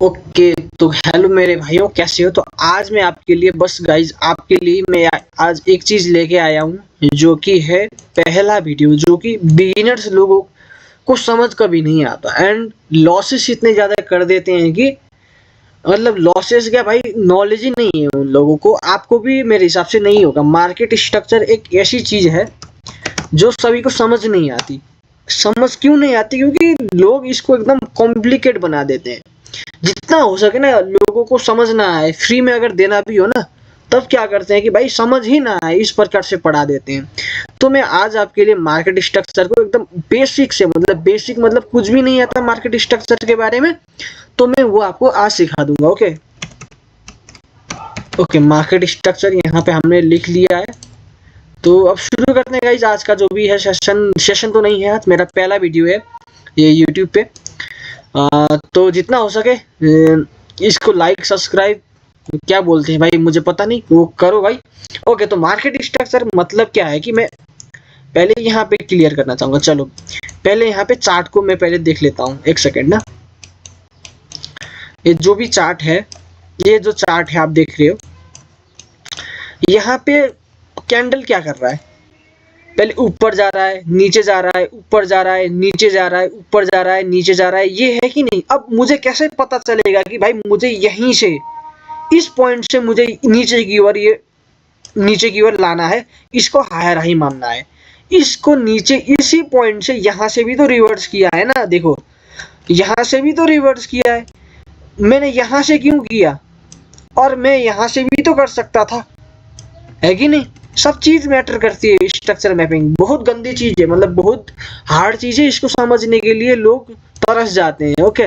Okay, तो hello मेरे भाइयों, कैसे हो? तो आज मैं आपके लिए बस गाइज आपके लिए मैं आज एक चीज लेके आया हूँ जो कि है पहला वीडियो जो कि बिगिनर्स लोगों को समझ कभी नहीं आता एंड लॉसेस इतने ज्यादा कर देते हैं कि मतलब लॉसेस क्या भाई, नॉलेज ही नहीं है उन लोगों को। आपको भी मेरे हिसाब से नहीं होगा। मार्केट स्ट्रक्चर एक ऐसी चीज है जो सभी को समझ नहीं आती। समझ क्यों नहीं आती? क्योंकि लोग इसको एकदम कॉम्प्लिकेट बना देते हैं। जितना हो सके ना लोगों को समझना है, फ्री में अगर देना भी हो ना तब क्या करते हैं कि भाई समझ ही ना आए इस प्रकार से पढ़ा देते हैं। तो मैं आज आपके लिए मार्केट स्ट्रक्चर को एकदम बेसिक से, मतलब बेसिक मतलब कुछ भी नहीं आता मार्केट स्ट्रक्चर के बारे में, तो मैं वो आपको आज सिखा दूंगा। ओके ओके, मार्केट स्ट्रक्चर यहाँ पे हमने लिख लिया है। तो अब शुरू करते हैं गाइस आज का जो भी है सेशन तो नहीं है, आज मेरा पहला वीडियो है ये यूट्यूब पे। तो जितना हो सके इसको लाइक सब्सक्राइब क्या बोलते हैं भाई, मुझे पता नहीं, वो करो भाई। ओके, तो मार्केट स्ट्रक्चर मतलब क्या है कि मैं पहले यहाँ पे क्लियर करना चाहूंगा। चलो पहले यहाँ पे चार्ट को मैं पहले देख लेता हूँ, एक सेकेंड ना। ये जो भी चार्ट है, ये जो चार्ट है आप देख रहे हो, यहाँ पे कैंडल क्या कर रहा है? पहले ऊपर जा रहा है, नीचे जा रहा है, ऊपर जा रहा है, नीचे जा रहा है, ऊपर जा रहा है, नीचे जा रहा है, ये है कि नहीं? अब मुझे कैसे पता चलेगा कि भाई मुझे यहीं से, इस पॉइंट से मुझे नीचे की ओर, ये नीचे की ओर लाना है, इसको हायर हाई मानना है, इसको नीचे इसी पॉइंट से, यहाँ से भी तो रिवर्स किया है ना, देखो यहाँ से भी तो रिवर्स किया है। मैंने यहाँ से क्यों किया? और मैं यहाँ से भी तो कर सकता था, है कि नहीं? सब चीज मैटर करती है। स्ट्रक्चर मैपिंग बहुत गंदी चीज है, मतलब बहुत हार्ड चीज है। इसको समझने के लिए लोग तरस जाते हैं। ओके,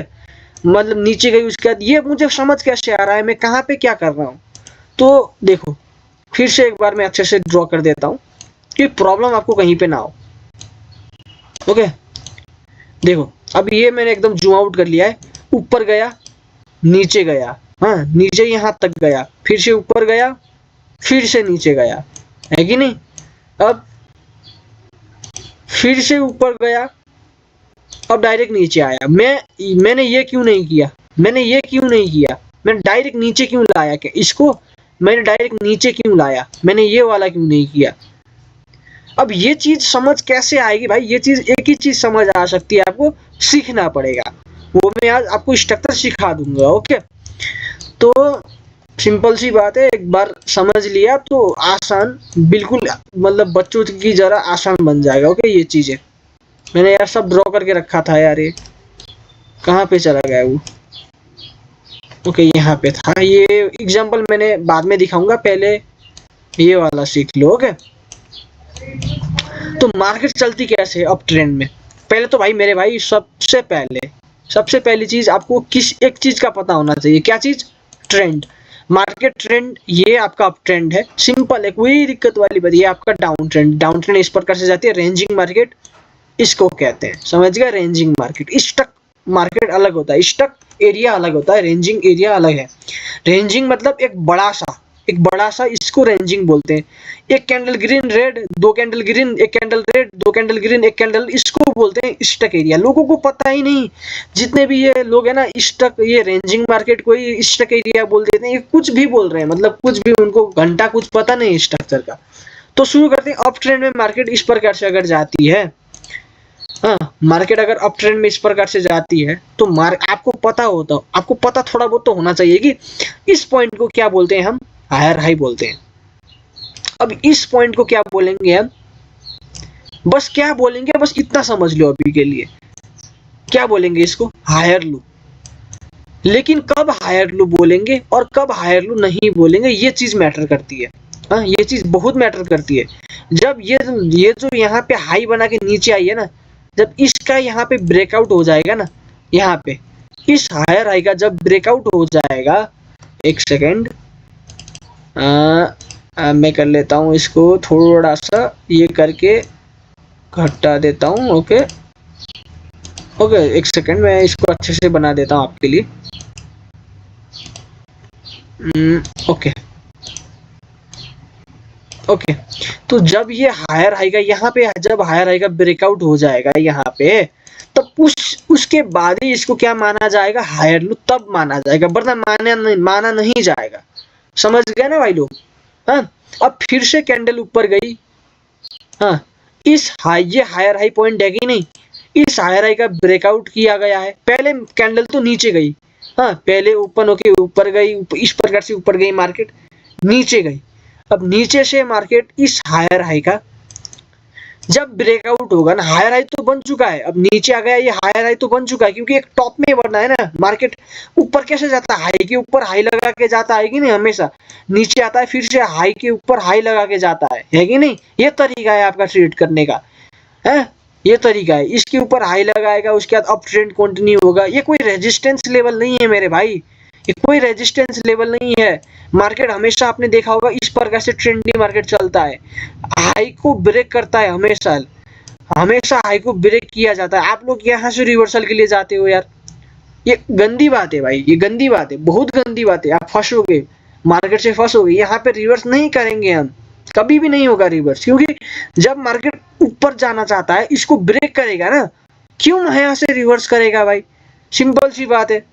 मतलब नीचे गई उसके बाद ये मुझे समझ कैसे आ रहा है मैं कहाँ पे क्या कर रहा हूँ। तो देखो फिर से एक बार मैं अच्छे से ड्रॉ कर देता हूँ कि प्रॉब्लम आपको कहीं पे ना हो। ओके, देखो अब ये मैंने एकदम जूम आउट कर लिया है। ऊपर गया, नीचे गया, हाँ नीचे यहाँ तक गया, फिर से ऊपर गया, फिर से नीचे गया, है कि नहीं? अब फिर से ऊपर गया, अब डायरेक्ट नीचे आया। मैंने ये क्यों नहीं किया? मैंने डायरेक्ट नीचे क्यों लाया? क्या इसको मैंने डायरेक्ट नीचे क्यों लाया? मैंने ये वाला क्यों नहीं किया? अब ये चीज समझ कैसे आएगी भाई? ये चीज एक ही चीज समझ आ सकती है, आपको सीखना पड़ेगा। वो मैं आज आपको स्ट्रक्चर सिखा दूंगा। ओके, तो सिंपल सी बात है, एक बार समझ लिया तो आसान, बिल्कुल मतलब बच्चों की जरा आसान बन जाएगा। ओके, ये चीजें मैंने यार सब ड्रॉ करके रखा था यार, ये कहाँ पे चला गया वो? ओके, यहाँ पे था। ये एग्जांपल मैंने बाद में दिखाऊंगा, पहले ये वाला सीख लो। ओके, तो मार्केट चलती कैसे अप ट्रेंड में? पहले तो भाई मेरे भाई सबसे पहली चीज आपको किस एक चीज का पता होना चाहिए। क्या चीज? ट्रेंड। मार्केट ट्रेंड ये आपका अप ट्रेंड है, सिंपल है, कोई दिक्कत वाली बात। ये आपका डाउन ट्रेंड, डाउन ट्रेंड इस प्रकार से जाती है। रेंजिंग मार्केट इसको कहते हैं, समझ गया? Ranging market. स्टक मार्केट अलग होता है, स्टक एरिया अलग होता है, रेंजिंग एरिया अलग है। रेंजिंग मतलब एक बड़ा सा इसको रेंजिंग बोलते हैं। एक कैंडल ग्रीन रेड, दो कैंडल ग्रीन, एक कैंडल रेड, दो कैंडल ग्रीन, एक कैंडल, इसको बोलते हैं स्टक एरिया। लोगों को पता ही नहीं, जितने भी ये लोग है ना, स्टक, ये रेंजिंग मार्केट को ही स्टक एरिया बोल देते हैं। ये कुछ भी बोल रहे हैं, मतलब कुछ भी, उनको घंटा कुछ पता नहीं स्ट्रक्चर का। तो शुरू करते हैं। अप ट्रेंड में मार्केट इस प्रकार से अगर जाती है, हाँ मार्केट अगर अप ट्रेंड में इस प्रकार से जाती है तो आपको पता थोड़ा बहुत तो होना चाहिए कि इस पॉइंट को क्या बोलते हैं हम? हायर हाई बोलते हैं। अब इस पॉइंट को क्या बोलेंगे हम? बस क्या बोलेंगे, बस इतना समझ लो अभी के लिए। क्या बोलेंगे इसको? Higher low. लेकिन कब हायर लो बोलेंगे और कब हायर लो नहीं बोलेंगे, ये चीज मैटर करती है। हाँ, ये चीज बहुत मैटर करती है। जब ये जो यहाँ पे हाई बना के नीचे आई है ना, जब इसका यहाँ पे ब्रेकआउट हो जाएगा ना, यहाँ पे इस हायर हाई का जब ब्रेकआउट हो जाएगा, एक सेकेंड मैं कर लेता हूँ इसको थोड़ा सा ये करके घटा देता हूँ। ओके ओके, एक सेकेंड मैं इसको अच्छे से बना देता हूँ आपके लिए। ओके ओके, तो जब ये हायर हाई का यहाँ पे, जब हायर हाई का ब्रेकआउट हो जाएगा यहाँ पे, तब उसके बाद ही इसको क्या माना जाएगा, हायर लो, तब माना जाएगा, वरना माना नहीं जाएगा। समझ गए ना भाई लोग। हाँ, अब फिर से कैंडल ऊपर गई। हाँ, इस हाई, ये हायर हाई पॉइंट है कि नहीं, इस हायर हाई का ब्रेकआउट किया गया है। पहले कैंडल तो नीचे गई, हाँ, पहले ओपन होके ऊपर गई, इस प्रकार से ऊपर गई मार्केट, नीचे गई। अब नीचे से मार्केट इस हायर हाई का जब ब्रेकआउट होगा ना, हायर हाई तो बन चुका है, अब नीचे आ गया, ये हायर हाई तो बन चुका है, क्योंकि एक टॉप में बढ़ना है ना। मार्केट ऊपर कैसे जाता है, हाई के ऊपर हाई लगा के जाता है कि नहीं, हमेशा नीचे आता है, फिर से हाई के ऊपर हाई लगा के जाता है कि नहीं। ये तरीका है आपका ट्रेड करने का, है, ये तरीका है। इसके ऊपर हाई लगाएगा, उसके बाद अप ट्रेंड कंटिन्यू होगा। ये कोई रेजिस्टेंस लेवल नहीं है मेरे भाई, ये कोई रेजिस्टेंस लेवल नहीं है। मार्केट हमेशा आपने देखा होगा इस प्रकार से ट्रेंडी मार्केट चलता है, हाई को ब्रेक करता है, हमेशा हमेशा हाई को ब्रेक किया जाता है। आप लोग यहाँ से रिवर्सल के लिए जाते हो यार, ये गंदी बात है भाई, ये गंदी बात है, बहुत गंदी बात है। आप फंसोगे, मार्केट से फंसोगे। यहाँ पे रिवर्स नहीं करेंगे हम, कभी भी नहीं होगा रिवर्स, क्योंकि जब मार्केट ऊपर जाना चाहता है, इसको ब्रेक करेगा ना, क्यों यहाँ से रिवर्स करेगा भाई, सिंपल सी बात है।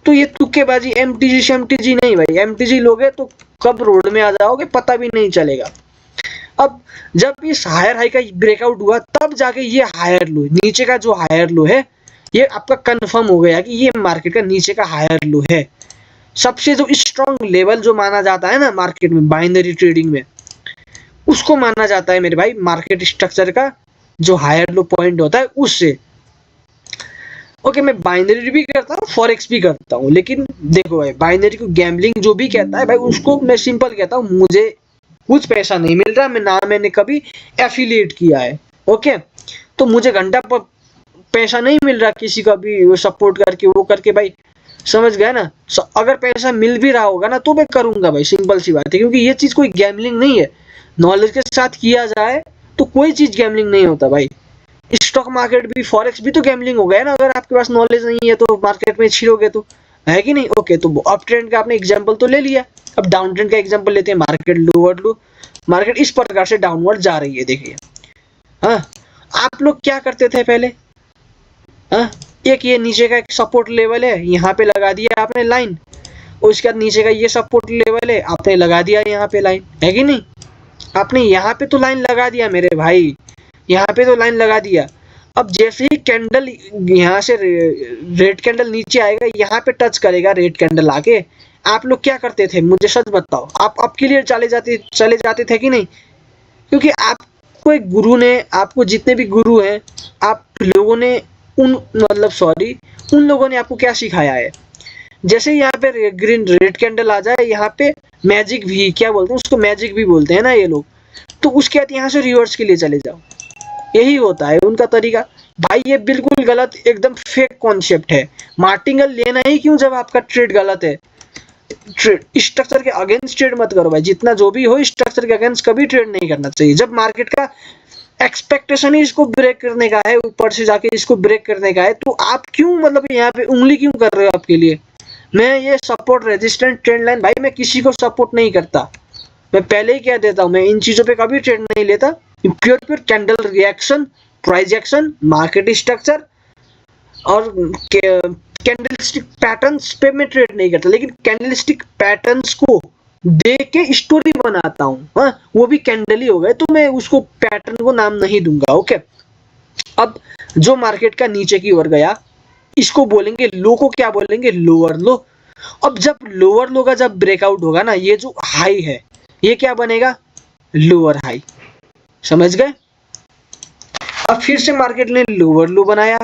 तो ये तुक्केबाजी, एमटीजी नहीं भाई, एमटीजी लोगे तो कब रोड में आ जाओगे पता भी नहीं चलेगा। अब जब इस हायर हाई का ब्रेकआउट हुआ, तब जाके ये हायर लो, नीचे का जो हायर लो है, ये आपका कंफर्म हो गया कि ये मार्केट का नीचे का हायर लो है। सबसे जो स्ट्रॉन्ग लेवल जो माना जाता है ना मार्केट में, बाइनरी ट्रेडिंग में, उसको माना जाता है मेरे भाई मार्केट स्ट्रक्चर का जो हायर लो पॉइंट होता है उससे। ओके, मैं बाइनरी भी करता हूँ, फॉरेक्स भी करता हूँ, लेकिन देखो भाई, बाइनरी को गैम्बलिंग जो भी कहता है भाई, उसको मैं सिंपल कहता हूँ, मुझे कुछ पैसा नहीं मिल रहा, मैं ना मैंने कभी एफिलिएट किया है। ओके, तो मुझे घंटा पैसा नहीं मिल रहा किसी का भी सपोर्ट करके, वो करके भाई, समझ गए ना। अगर पैसा मिल भी रहा होगा ना तो मैं करूंगा भाई, सिंपल सी बात है, क्योंकि ये चीज कोई गैम्बलिंग नहीं है। नॉलेज के साथ किया जाए तो कोई चीज गैम्बलिंग नहीं होता भाई। स्टॉक मार्केट भी, फॉरेक्स भी तो गैम्बलिंग हो गया ना, अगर आपके पास नॉलेज नहीं है तो मार्केट में छिड़ोगे तो, है कि नहीं। ओके, तो अप ट्रेंड का आपने एग्जांपल तो ले लिया, अब डाउन ट्रेंड का एग्जांपल लेते हैं। मार्केट लोअर लो, मार्केट इस प्रकार से डाउनवर्ड जा रही है, देखिए। हाँ, आप लोग क्या करते थे पहले, हाँ, एक ये नीचे का एक सपोर्ट लेवल है, यहाँ पे लगा दिया आपने लाइन, उसके बाद नीचे का ये सपोर्ट लेवल है, आपने लगा दिया यहाँ पे लाइन, है कि नहीं। आपने यहाँ पे तो लाइन लगा दिया मेरे भाई, यहाँ पे तो लाइन लगा दिया। अब जैसे ही कैंडल यहाँ से रेड कैंडल नीचे आएगा, यहाँ पे टच करेगा रेड कैंडल आके, आप लोग क्या करते थे, मुझे सच बताओ, आप अब के लिए चले जाते थे कि नहीं। क्योंकि आपको एक गुरु ने, आपको जितने भी गुरु हैं, आप लोगों ने उन लोगों ने आपको क्या सिखाया है। जैसे यहाँ पे ग्रीन रेड कैंडल आ जाए, यहाँ पे मैजिक भी, क्या बोलते हैं उसको, मैजिक भी बोलते हैं ना ये लोग, तो उसके बाद यहाँ से रिवर्स के लिए चले जाओ, यही होता है उनका तरीका। भाई ये बिल्कुल गलत, एकदम फेक कॉन्सेप्ट है। मार्टिंगल लेना ही क्यों जब आपका ट्रेड गलत है। ट्रेड स्ट्रक्चर के अगेंस्ट ट्रेड मत करो भाई, जितना जो भी हो स्ट्रक्चर के अगेंस्ट कभी ट्रेड नहीं करना चाहिए। जब मार्केट का एक्सपेक्टेशन ही इसको ब्रेक करने का है, ऊपर से जाके इसको ब्रेक करने का है, तो आप क्यों मतलब यहाँ पे उंगली क्यों कर रहे हो आपके लिए। मैं ये सपोर्ट, रेजिस्टेंस, ट्रेंड लाइन, भाई मैं किसी को सपोर्ट नहीं करता, मैं पहले ही कह देता हूँ, मैं इन चीजों पे कभी ट्रेड नहीं लेता। Pure candle reaction, price action, market structure और कैंडलस्टिक पैटर्न्स पे मैं ट्रेड नहीं करता, लेकिन कैंडलस्टिक पैटर्न्स को देख के स्टोरी बनाता हूँ। हाँ, वो भी कैंडल ही हो गए, तो मैं उसको पैटर्न को नाम नहीं दूंगा। ओके, अब जो मार्केट का नीचे की ओर गया, इसको बोलेंगे लो को क्या बोलेंगे, लोअर लो। अब जब लोअर लो का जब ब्रेकआउट होगा ना, ये जो हाई है ये क्या बनेगा, लोअर हाई, समझ गए। अब फिर से मार्केट ने लोअर लो बनाया,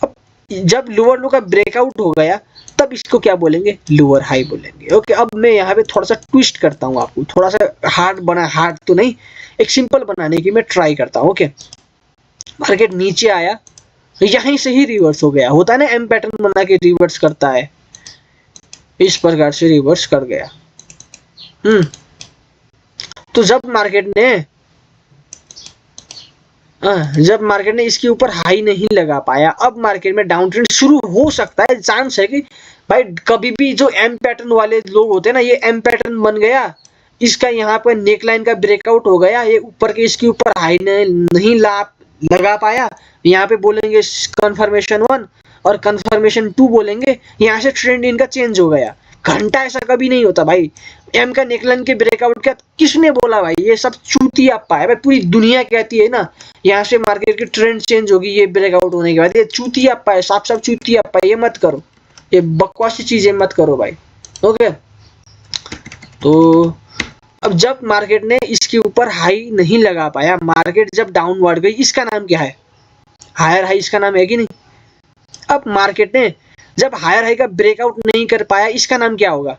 अब जब लोअर लो का ब्रेकआउट हो गया, तब इसको क्या बोलेंगे, लोअर हाई बोलेंगे। ओके, अब मैं यहाँ पे थोड़ा सा ट्विस्ट करता हूँ, आपको थोड़ा सा हार्ड तो नहीं, एक सिंपल बनाने की मैं ट्राई करता हूँ। ओके, मार्केट नीचे आया, यहीं से ही रिवर्स हो गया, होता है ना एम पैटर्न बना के रिवर्स करता है, इस प्रकार से रिवर्स कर गया। तो जब मार्केट ने इसके ऊपर हाई नहीं लगा पाया, अब मार्केट में डाउन ट्रेंड शुरू हो सकता है। चांस है कि भाई कभी भी जो एम पैटर्न वाले लोग होते हैं ना, ये एम पैटर्न बन गया, इसका यहाँ पर नेक लाइन का ब्रेकआउट हो गया, ये ऊपर के इसके ऊपर हाई नहीं लगा पाया, यहाँ पे बोलेंगे कंफर्मेशन 1 और कंफर्मेशन 2 बोलेंगे, यहाँ से ट्रेंड इनका चेंज हो गया। घंटा ऐसा कभी नहीं होता भाई। एम का निकलन के ब्रेकआउट का किसने बोला भाई? ये सब चूतियाप्पा है भाई, पूरी दुनिया कहती है ना यहाँ से मार्केट की ट्रेंड चेंज होगी ये ब्रेकआउट होने के बाद। ये चूतियाप्पा है, साफ साफ चूतियाप्पा है, ये मत करो, ये बकवासी चीजें मत करो भाई। ओके, तो अब जब मार्केट ने इसके ऊपर हाई नहीं लगा पाया, मार्केट जब डाउनवर्ड गई, इसका नाम क्या है? हायर हाई, इसका नाम है कि नहीं? अब मार्केट ने जब हायर हाई का ब्रेकआउट नहीं कर पाया, इसका नाम क्या होगा?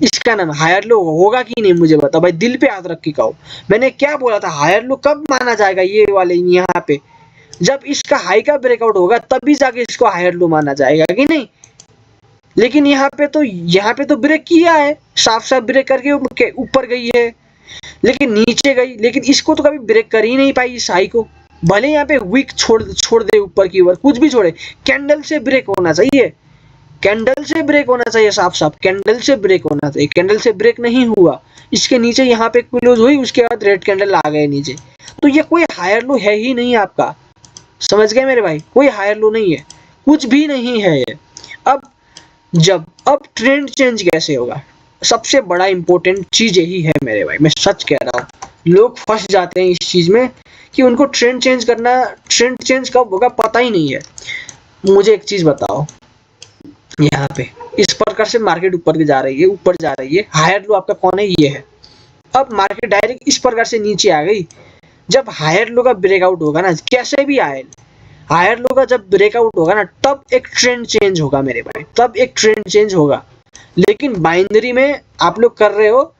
इसका नाम हायर लो होगा कि नहीं? मुझे बताओ भाई, दिल पे हाथ रख के कहो। मैंने क्या बोला था? हायर लो कब माना जाएगा? ये वाले यहाँ पे जब इसका हाई का ब्रेकआउट होगा तभी जाके इसको हायर लो माना जाएगा कि नहीं? लेकिन यहाँ पे तो ब्रेक किया है, साफ साफ ब्रेक करके ऊपर गई है, लेकिन नीचे गई, लेकिन इसको तो कभी ब्रेक कर ही नहीं पाई इस हाई को। भले यहाँ पे वीक छोड़ दे ऊपर की ओर, कुछ भी छोड़े, कैंडल से ब्रेक होना चाहिए, कैंडल से ब्रेक होना चाहिए, साफ साफ कैंडल से ब्रेक होना चाहिए। कैंडल से ब्रेक नहीं हुआ, इसके नीचे यहाँ पे क्लोज हुई, उसके बाद रेड कैंडल आ गए नीचे, तो ये कोई हायर लो है ही नहीं आपका। समझ गए मेरे भाई? कोई हायर लो नहीं है, कुछ भी नहीं है ये। अब ट्रेंड चेंज कैसे होगा? सबसे बड़ा इंपॉर्टेंट चीज यही है मेरे भाई, मैं सच कह रहा हूँ। लोग फंस जाते हैं इस चीज में कि उनको ट्रेंड चेंज कब होगा पता ही नहीं है। मुझे एक चीज बताओ, यहाँ पे इस प्रकार से मार्केट ऊपर जा रही है, हायर लो आपका कौन है? ये है। अब मार्केट डायरेक्ट इस प्रकार से नीचे आ गई, जब हायर लो का ब्रेकआउट होगा ना, कैसे भी आए, हायर लो का जब ब्रेकआउट होगा ना, तब एक ट्रेंड चेंज होगा मेरे भाई, तब एक ट्रेंड चेंज होगा। लेकिन बाइनरी में आप लोग कर रहे हो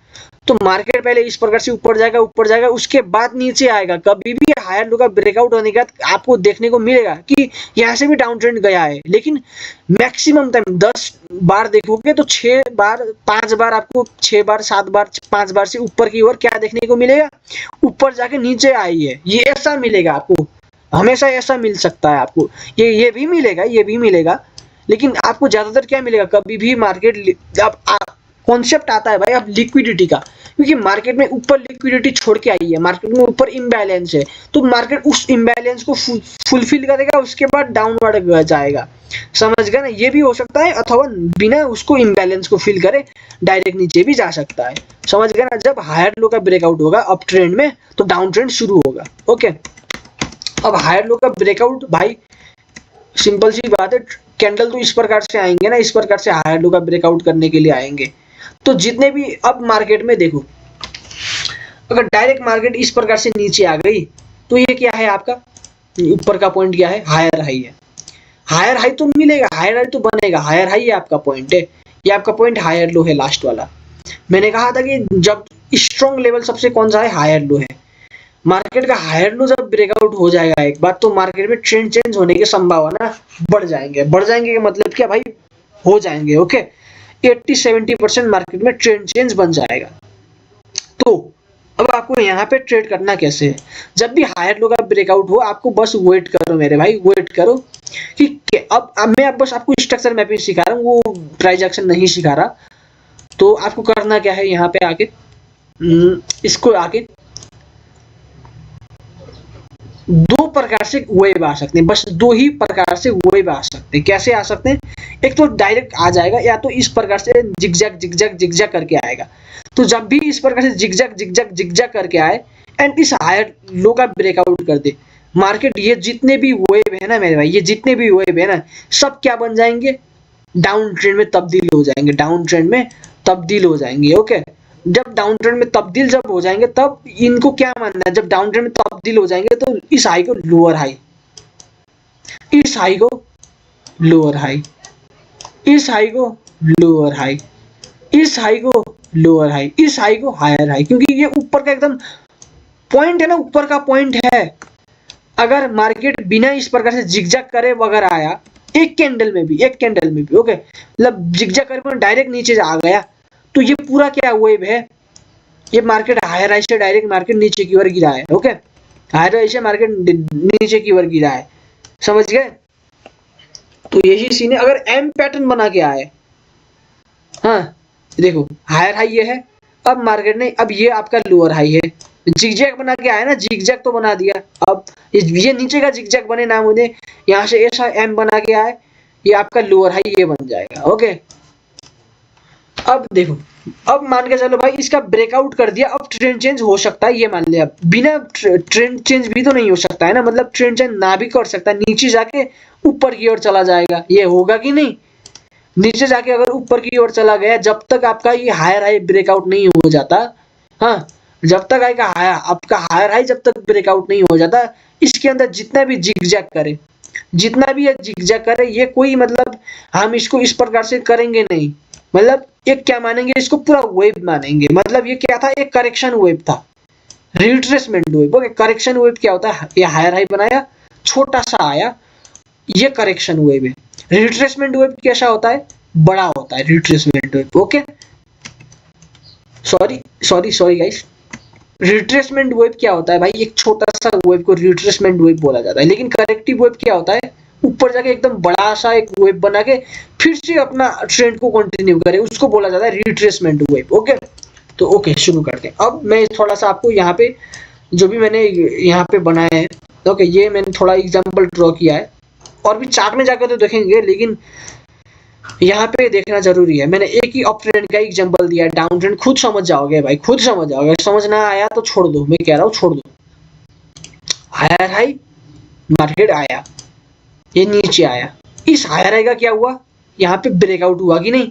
तो मार्केट पहले इस प्रकार से ऊपर जाएगा, उसके बाद नीचे आएगा। कभी भी हायर लो का ब्रेकआउट होने के बाद आपको देखने को मिलेगा कि यहाँ से भी डाउन ट्रेंड गया है, लेकिन मैक्सिमम टाइम 10 बार देखोगे तो 6 बार 5 बार आपको 6 बार 7 बार 5 बार से ऊपर की ओर क्या देखने को मिलेगा? ऊपर जाके नीचे आई है, ये ऐसा मिलेगा आपको, हमेशा ऐसा मिल सकता है आपको। ये भी मिलेगा, लेकिन आपको ज्यादातर क्या मिलेगा? कभी भी मार्केट कॉन्सेप्ट आता है भाई अब लिक्विडिटी का, क्योंकि मार्केट में ऊपर लिक्विडिटी छोड़ के आई है, मार्केट में ऊपर इम्बैलेंस है, तो मार्केट उस इम्बैलेंस को फुलफिल करेगा, उसके बाद डाउनवर्ड जाएगा। समझ गए ना? ये भी हो सकता है, अथवा बिना उसको इम्बैलेंस को फिल करे डायरेक्ट नीचे भी जा सकता है। समझ गए ना? जब हायर लो का ब्रेकआउट होगा अप ट्रेंड में, तो डाउन ट्रेंड शुरू होगा। ओके, अब हायर लो का ब्रेकआउट भाई सिंपल सी बात है, कैंडल तो इस प्रकार से आएंगे ना, इस प्रकार से हायर लो का ब्रेकआउट करने के लिए आएंगे। तो जितने भी अब मार्केट में देखो, अगर डायरेक्ट मार्केट इस प्रकार से नीचे आ गई तो ये क्या है आपका? ऊपर का पॉइंट क्या है? हायर हाई है। हायर हाई तो मिलेगा, हायर हाई तो बनेगा, हायर हाई आपका पॉइंट है, ये आपका पॉइंट हायर लो है लास्ट वाला। मैंने कहा था कि जब स्ट्रॉन्ग लेवल सबसे कौन सा है? हायर लो है। मार्केट का हायर लो जब ब्रेकआउट हो जाएगा एक बार, तो मार्केट में ट्रेंड चेंज होने की संभावना बढ़ जाएंगे का मतलब क्या भाई? हो जाएंगे। ओके, 80-70% मार्केट में ट्रेंड चेंज बन जाएगा। तो अब आपको यहाँ पे ट्रेड करना कैसे है? जब भी हायर लो का ब्रेकआउट हो, आपको बस वेट करो मेरे भाई, वेट करो कि अब मैं बस आपको स्ट्रक्चर मैपिंग सिखा रहा हूँ, वो प्राइस एक्शन नहीं सिखा रहा। तो आपको करना क्या है, यहाँ पे आके इसको आके दो प्रकार से वेव आ सकते हैं, बस दो ही प्रकार से वेव आ सकते हैं। कैसे आ सकते हैं? एक तो डायरेक्ट आ जाएगा, या तो इस प्रकार से जिगजैग करके आएगा। तो जब भी इस प्रकार से जिगजैग करके आए एंड इस हायर लो का ब्रेकआउट कर दे मार्केट, ये जितने भी वेव है ना मेरे भाई, ये जितने भी वेव है ना, सब क्या बन जाएंगे? डाउन ट्रेंड में तब्दील हो जाएंगे, डाउन ट्रेंड में तब्दील हो जाएंगे। ओके, जब डाउन ट्रेंड में तब्दील जब हो जाएंगे, तब इनको क्या मानना है? जब डाउन ट्रेंड में तब्दील हो जाएंगे तो इस हाई को लोअर हाई, इस हाई को लोअर हाई, इस हाई को लोअर हाई, इस हाई को लोअर हाई, इस हाई को हायर हाई, क्योंकि ये ऊपर का एकदम पॉइंट है ना, ऊपर का पॉइंट है। अगर मार्केट बिना इस प्रकार से जिगजैग करे वगैरह आया, एक कैंडल में भी ओके, मतलब जिगजैग करके डायरेक्ट नीचे आ गया, तो ये पूरा क्या वेव है? ये मार्केट हायर हाई से डायरेक्ट मार्केट नीचे की ओर गिरा है। ओके, हायर हाई से मार्केट नीचे की ओर गिरा है। समझ गए? तो यही सीन है। अगर एम पैटर्न बना के आए, हाँ देखो हायर हाई ये है, अब मार्केट ने, अब ये आपका लोअर हाई है, जिगजैग बना के आया ना, जिगजैग तो बना दिया। अब ये नीचे का जिगजैग बने ना मुझे, यहाँ से ऐसा एम बना के आए, ये आपका लोअर हाई ये बन जाएगा। ओके, अब देखो, अब मान के चलो भाई इसका ब्रेकआउट कर दिया, अब ट्रेंड चेंज हो सकता है, ये मान लिया। बिना ट्रेंड चेंज भी तो नहीं हो सकता है ना, मतलब ट्रेंड चेंज ना भी कर सकता है, नीचे जाके ऊपर की ओर चला जाएगा, ये होगा कि नहीं? नीचे जाके अगर ऊपर की ओर चला गया, जब तक आपका ये हायर हाई ब्रेकआउट नहीं हो जाता, हाँ, जब तक आपका हायर हाई जब तक ब्रेकआउट नहीं हो जाता, इसके अंदर जितना भी जिगजैग करे, जितना भी ये जिगजैग करे, ये कोई मतलब हम इसको इस प्रकार से करेंगे नहीं, मतलब एक क्या मानेंगे इसको, पूरा वेव मानेंगे। मतलब ये क्या था, एक करेक्शन वेव था, retracement wave. Okay, correction wave क्या होता है, ये हायर हाई बनाया, छोटा सा आया, ये करेक्शन वेव है। रिट्रेसमेंट वेव कैसा होता है, बड़ा होता है retracement wave. Okay, sorry guys, retracement wave क्या होता है भाई, एक छोटा सा वेव को रिट्रेसमेंट वेव बोला जाता है। लेकिन करेक्टिव वेव क्या होता है, ऊपर जाके एकदम बड़ा सा एक वेव बना के फिर से अपना ट्रेंड को कंटिन्यू करे, उसको बोला जाता है रिट्रेसमेंट वेव। ओके, तो ओके शुरू करते हैं। अब मैं थोड़ा सा आपको यहाँ पे जो भी मैंने यहाँ पे बनाया है, ओके, ये मैंने थोड़ा एग्जांपल ड्रॉ किया है, और भी चार्ट में जाकर तो देखेंगे, लेकिन यहाँ पे देखना जरूरी है। मैंने एक ही अप ट्रेंड का एग्जांपल दिया है, डाउन ट्रेंड खुद समझ जाओगे भाई, खुद समझ जाओगे। समझ ना आया तो छोड़ दो, मैं कह रहा हूँ छोड़ दो। हायर हाई मार्केट आया, ये नीचे आया, इस हायर हाई का क्या हुआ, यहाँ पे ब्रेकआउट हुआ कि नहीं?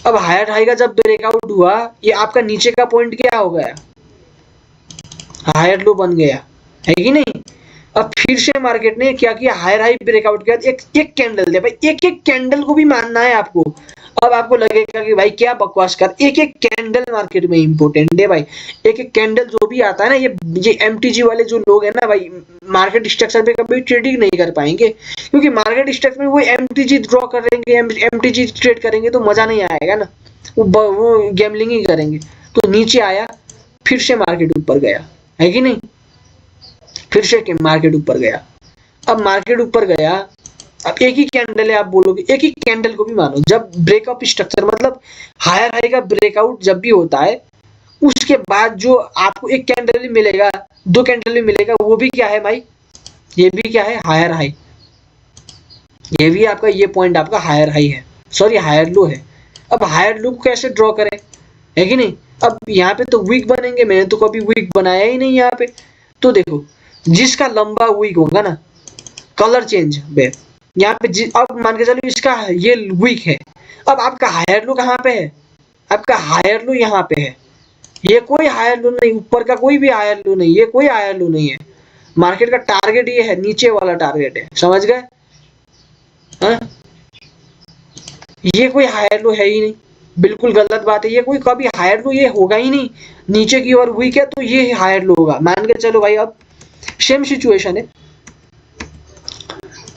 अब हायर हाई का जब ब्रेकआउट हुआ, ये आपका नीचे का पॉइंट क्या हो गया, हायर लो बन गया, है कि नहीं? अब फिर से मार्केट ने क्या किया, हायर हाई ब्रेकआउट किया, एक एक कैंडल दे भाई, एक एक कैंडल को भी मानना है आपको। अब आपको लगेगा कि भाई क्या बकवास कर, एक एक कैंडल मार्केट में इंपॉर्टेंट है भाई। एक एक कैंडल जो भी आता है ना, ये एमटीजी वाले जो लोग हैं ना भाई, मार्केट स्ट्रक्चर पे कभी ट्रेडिंग नहीं कर पाएंगे, क्योंकि मार्केट स्ट्रक्चर में वो एमटीजी ड्रॉ करेंगे, एमटीजी ट्रेड करेंगे तो मजा नहीं आएगा ना, वो गैम्बलिंग ही करेंगे। तो नीचे आया, फिर से मार्केट ऊपर गया, है कि नहीं? फिर से मार्केट ऊपर गया। अब मार्केट ऊपर गया, अब एक ही कैंडल है, आप बोलोगे एक ही कैंडल को भी मानो। जब ब्रेकअप स्ट्रक्चर मतलब हायर हाई का ब्रेकआउट जब भी होता है, उसके बाद जो आपको एक कैंडल ही मिलेगा, दो कैंडल ही मिलेगा, वो भी क्या है भाई, ये भी क्या है, हायर हाई। ये भी आपका ये पॉइंट आपका हायर हाई है, सॉरी हायर लो है। अब हायर लो को कैसे ड्रॉ करें, है कि नहीं? अब यहाँ पे तो वीक बनेंगे, मैंने तो कभी वीक बनाया ही नहीं यहाँ पे। तो देखो, जिसका लंबा वीक होगा ना, कलर चेंज पे यहाँ पे अब मान के चलो इसका ये वीक है, अब आपका हायर लो कहाँ पे है, आपका हायर लो यहाँ पे है। ये कोई हायर लो नहीं, ऊपर का कोई भी हायर लो नहीं, ये कोई हायर लो नहीं है। मार्केट का टारगेट ये है, नीचे वाला टारगेट है, समझ गए? हाँ, ये कोई हायर लो है ही नहीं, बिल्कुल गलत बात है, ये कोई कभी हायर लो ये होगा ही नहीं। नीचे की ओर वीक है तो ये हायर लो होगा, मान के चलो भाई। अब सेम सिचुएशन है,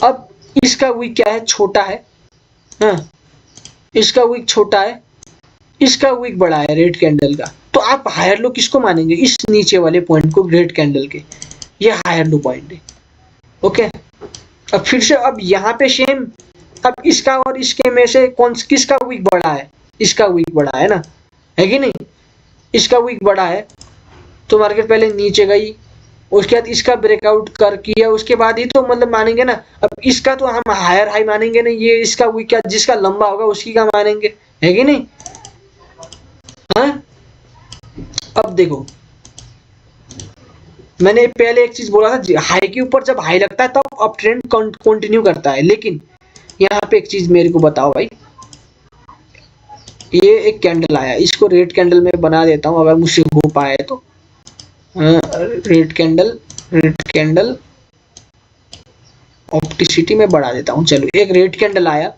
अब इसका वीक क्या है, छोटा है, हाँ, इसका वीक छोटा है, इसका वीक बड़ा है रेड कैंडल का, तो आप हायर लो किसको मानेंगे, इस नीचे वाले पॉइंट को, रेड कैंडल के, ये हायर लो पॉइंट है। ओके, अब फिर से अब यहाँ पे सेम, अब इसका और इसके में से किसका वीक बड़ा है, इसका वीक बड़ा है ना, है कि नहीं? इसका वीक बड़ा है, तो मार्केट पहले नीचे गई, उसके बाद इसका ब्रेकआउट कर किया, उसके बाद ही तो मतलब मानेंगे ना। अब इसका तो हम हायर हाई मानेंगे नहीं, ये इसका वीक क्या, जिसका लंबा होगा उसकी का मानेंगे, है कि नहीं? हाँ, अब देखो, मैंने पहले एक चीज बोला था, हाई के ऊपर जब हाई लगता है तब अप ट्रेंड कंटिन्यू करता है। लेकिन यहाँ पे एक चीज मेरे को बताओ भाई, ये एक कैंडल आया, इसको रेड कैंडल में बना देता हूँ अगर मुझसे हो पाए तो। रेड कैंडल ऑप्टिसिटी में बढ़ा देता हूँ। चलो, एक रेड कैंडल आया,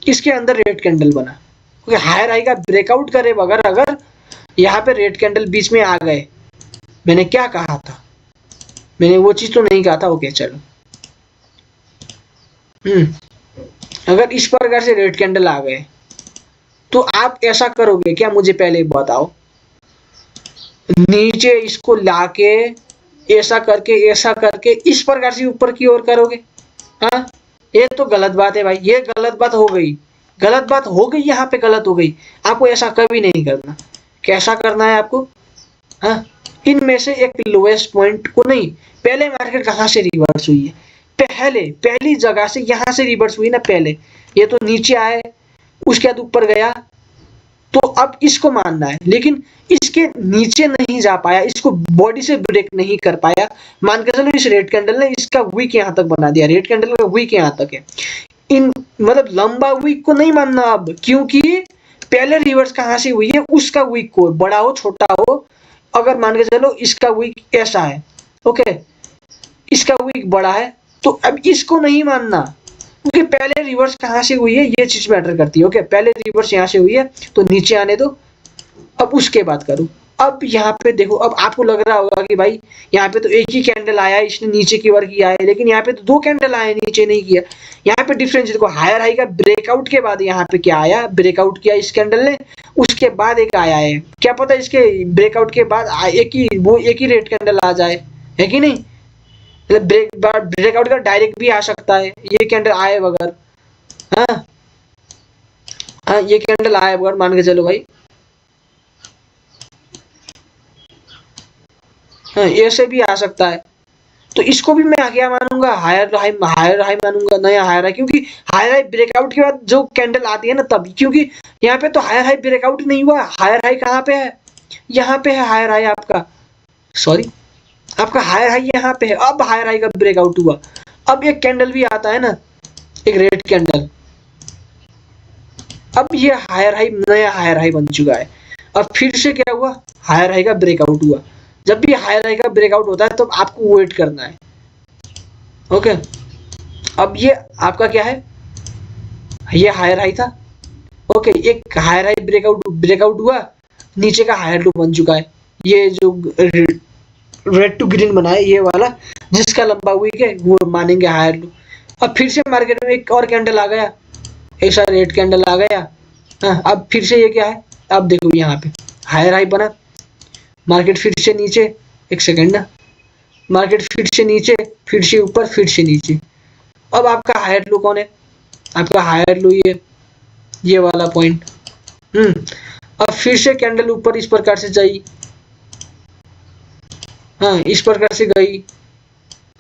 इसके अंदर रेड कैंडल बना, क्योंकि हायर हाई का ब्रेकआउट करे बगैर अगर यहाँ पे रेड कैंडल बीच में आ गए, मैंने क्या कहा था, मैंने वो चीज तो नहीं कहा था। ओके चलो, अगर इस प्रकार से रेड कैंडल आ गए तो आप ऐसा करोगे क्या, मुझे पहले बताओ। नीचे इसको लाके ऐसा करके इस प्रकार से ऊपर की ओर करोगे? हाँ, ये तो गलत बात है भाई, ये गलत बात हो गई, गलत बात हो गई, यहाँ पे गलत हो गई। आपको ऐसा कभी नहीं करना। कैसा करना है आपको? हाँ, इनमें से एक लोएस्ट पॉइंट को नहीं, पहले मार्केट कहाँ से रिवर्स हुई है, पहली जगह से यहाँ से रिवर्स हुई ना पहले, ये तो नीचे आए उसके बाद ऊपर गया, तो अब इसको मानना है, लेकिन इसके नीचे नहीं जा पाया, इसको बॉडी से ब्रेक नहीं कर पाया, मान के चलो इस रेड कैंडल ने इसका वीक यहाँ तक बना दिया, रेड कैंडल का वीक यहाँ तक है, इन मतलब लंबा वीक को नहीं मानना अब, क्योंकि पहले रिवर्स कहाँ से हुई है उसका वीक को, बड़ा हो छोटा हो, अगर मान के चलो इसका वीक ऐसा है, ओके, इसका वीक बड़ा है, तो अब इसको नहीं मानना, क्योंकि पहले रिवर्स कहाँ से हुई है ये चीज मैटर करती है, ओके, पहले रिवर्स यहाँ से हुई है तो नीचे आने दो, अब उसके बाद करो। अब यहाँ पे देखो, अब आपको लग रहा होगा कि भाई यहाँ पे तो एक ही कैंडल आया है, इसने नीचे की ओर किया है, लेकिन यहाँ पे तो 2 कैंडल आए, नीचे नहीं किया, यहाँ पे डिफरेंस देखो, हायर हाई का ब्रेकआउट के बाद यहाँ पे क्या आया, ब्रेकआउट किया इस कैंडल ने, उसके बाद एक आया है, क्या पता इसके ब्रेकआउट के बाद एक ही रेड कैंडल आ जाए, है कि नहीं, मतलब ब्रेकआउट का डायरेक्ट भी आ सकता है, ये कैंडल आए बगैर, हाँ हाँ, ये कैंडल आए बगैर मान के चलो भाई, हाँ ऐसे भी आ सकता है, तो इसको भी मैं क्या मानूंगा, हायर हाई मानूंगा, नया हायर हाई, क्योंकि हायर हाई ब्रेकआउट के बाद जो कैंडल आती है ना तब, क्योंकि यहाँ पे तो हायर हाई ब्रेकआउट नहीं हुआ, हायर हाई कहाँ पे है, यहाँ पे है हायर हाई आपका, सॉरी आपका हायर हाई यहाँ पे है, अब हायर हाई का ब्रेकआउट हुआ, अब एक कैंडल भी आता है ना, एक रेड कैंडल, अब ये हायर हाई, नया हायर हाई बन चुका है, अब फिर से क्या हुआ, हायर हाई का ब्रेकआउट हुआ, जब भी हायर हाई का ब्रेकआउट होता है तो आपको वेट करना है, ओके, अब ये आपका क्या है, ये हायर हाई था, ओके, एक हायर हाई ब्रेकआउट हुआ, नीचे का हायर लो बन चुका है, ये जो रेड टू ग्रीन बना है ये वाला, जिसका लंबा वीक है वो मानेंगे हायर लो, अब फिर से मार्केट में एक और कैंडल आ गया, ऐसा रेड कैंडल आ गया, हाँ, अब फिर से ये क्या है, अब देखो यहाँ पे हायर हाई बना, मार्केट फिर से नीचे, एक सेकेंड ना, मार्केट फिर से नीचे, फिर से ऊपर, फिर से नीचे, अब आपका हायर लो कौन है, आपका हायर लो ये वाला पॉइंट, अब फिर से कैंडल ऊपर इस प्रकार से जाई, हाँ इस प्रकार से गई,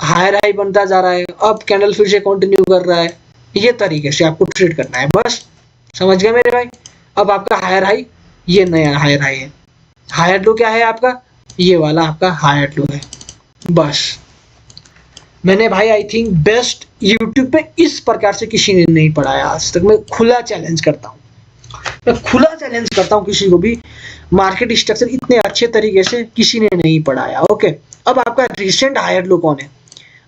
हायर हाई बनता जा रहा है, अब कैंडल फिर से कंटिन्यू कर रहा है, ये तरीके से आपको ट्रेड करना है, बस समझ गए मेरे भाई। अब आपका हायर हाई, ये नया हायर हाई है, हायर लो क्या है आपका, ये वाला आपका हायर लो है, बस मैंने भाई आई थिंक बेस्ट यूट्यूब पे इस प्रकार से किसी ने नहीं पढ़ाया आज तक, मैं खुला चैलेंज करता हूँ, मैं खुला चैलेंज करता हूँ किसी को भी, मार्केट स्ट्रक्चर इतने अच्छे तरीके से किसी ने नहीं पढ़ाया, ओके। अब आपका रिसेंट हायर लो कौन है,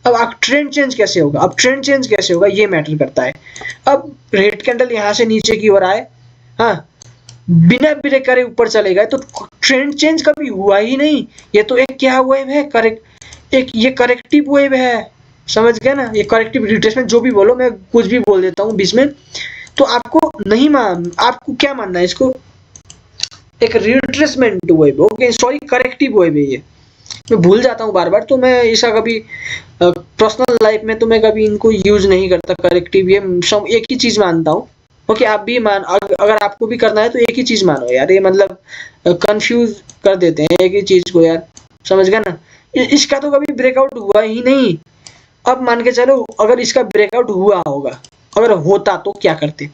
अब आप ट्रेंड चेंज कैसे होगा, अब ट्रेंड चेंज कैसे होगा ये मैटर करता है, अब रेड कैंडल यहाँ से नीचे की ओर आए, हाँ बिना ब्रेक करे ऊपर चले गए, तो ट्रेंड चेंज कभी हुआ ही नहीं, ये तो एक क्या वेव है, एक ये करेक्टिव वेव है, समझ गए ना, ये करेक्टिव रिट्रेसमेंट, जो भी बोलो, मैं कुछ भी बोल देता हूँ बीच में, तो आपको नहीं आपको क्या मानना है इसको, एक retracement wave, okay sorry corrective wave है ये, मैं भूल जाता हूँ बार बार, तो मैं इसका कभी पर्सनल लाइफ में तो मैं कभी इनको यूज नहीं करता, करेक्टिव, ये सब एक ही चीज मानता हूँ, ओके आप भी अगर आपको भी करना है तो एक ही चीज मानो यार, ये मतलब कंफ्यूज कर देते हैं एक ही चीज को यार, समझ गए ना, इसका तो कभी ब्रेकआउट हुआ ही नहीं, अब मान के चलो अगर इसका ब्रेकआउट हुआ होगा, अगर होता तो क्या करते,